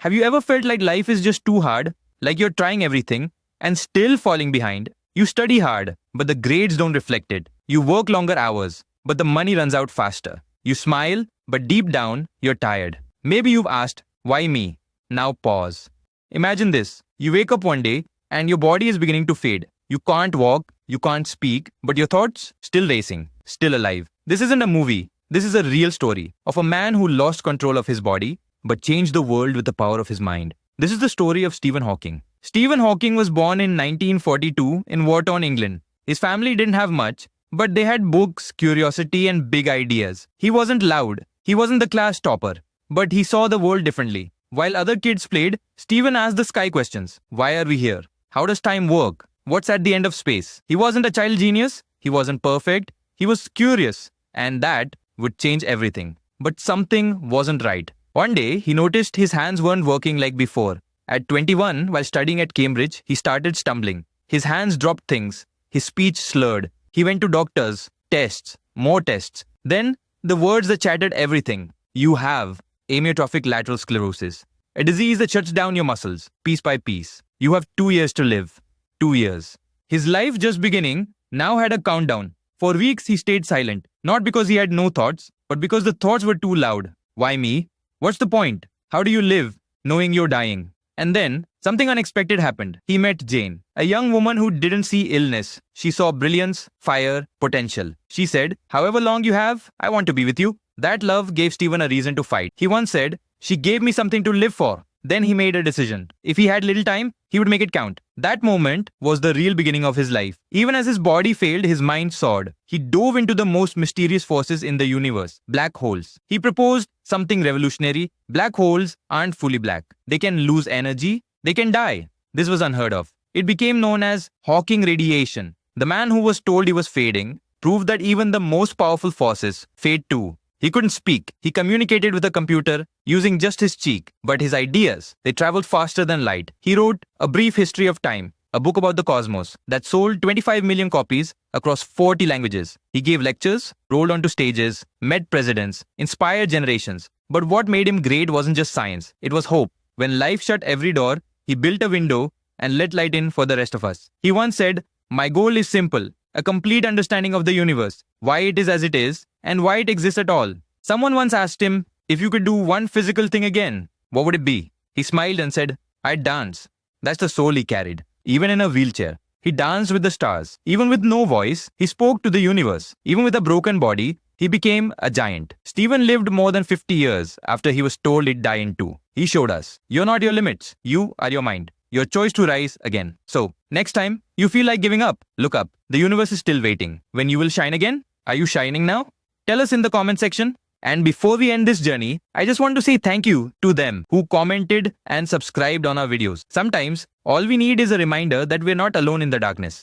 Have you ever felt like life is just too hard, like you're trying everything and still falling behind? You study hard, but the grades don't reflect it. You work longer hours, but the money runs out faster. You smile, but deep down, you're tired. Maybe you've asked, why me? Now pause. Imagine this. You wake up one day and your body is beginning to fade. You can't walk, you can't speak, but your thoughts still racing, still alive. This isn't a movie. This is a real story of a man who lost control of his body but changed the world with the power of his mind. This is the story of Stephen Hawking. Stephen Hawking was born in 1942 in war-torn England. His family didn't have much, but they had books, curiosity, and big ideas. He wasn't loud. He wasn't the class topper, but he saw the world differently. While other kids played, Stephen asked the sky questions. Why are we here? How does time work? What's at the end of space? He wasn't a child genius. He wasn't perfect. He was curious, and that would change everything. But something wasn't right. One day, he noticed his hands weren't working like before. At 21, while studying at Cambridge, he started stumbling. His hands dropped things. His speech slurred. He went to doctors, tests, more tests. Then, the words that chattered everything. You have amyotrophic lateral sclerosis, a disease that shuts down your muscles, piece by piece. You have 2 years to live. 2 years. His life, just beginning, now had a countdown. For weeks, he stayed silent. Not because he had no thoughts, but because the thoughts were too loud. Why me? What's the point? How do you live, knowing you're dying? And then, something unexpected happened. He met Jane, a young woman who didn't see illness. She saw brilliance, fire, potential. She said, however long you have, I want to be with you. That love gave Stephen a reason to fight. He once said, she gave me something to live for. Then he made a decision. If he had little time, he would make it count. That moment was the real beginning of his life. Even as his body failed, his mind soared. He dove into the most mysterious forces in the universe, black holes. He proposed something revolutionary. Black holes aren't fully black. They can lose energy. They can die. This was unheard of. It became known as Hawking radiation. The man who was told he was fading proved that even the most powerful forces fade too. He couldn't speak. He communicated with a computer using just his cheek. But his ideas, they traveled faster than light. He wrote A Brief History of Time, a book about the cosmos that sold 25 million copies across 40 languages. He gave lectures, rolled onto stages, met presidents, inspired generations. But what made him great wasn't just science. It was hope. When life shut every door, he built a window and let light in for the rest of us. He once said, my goal is simple. A complete understanding of the universe, why it is as it is, and why it exists at all. Someone once asked him, if you could do one physical thing again, what would it be? He smiled and said, I'd dance. That's the soul he carried. Even in a wheelchair, he danced with the stars. Even with no voice, he spoke to the universe. Even with a broken body, he became a giant. Stephen lived more than 50 years after he was told he'd die in 2. He showed us, you're not your limits. You are your mind. Your choice to rise again. So, next time you feel like giving up, look up. The universe is still waiting. When you will shine again? Are you shining now? Tell us in the comment section. And before we end this journey, I just want to say thank you to them who commented and subscribed on our videos. Sometimes, all we need is a reminder that we're not alone in the darkness.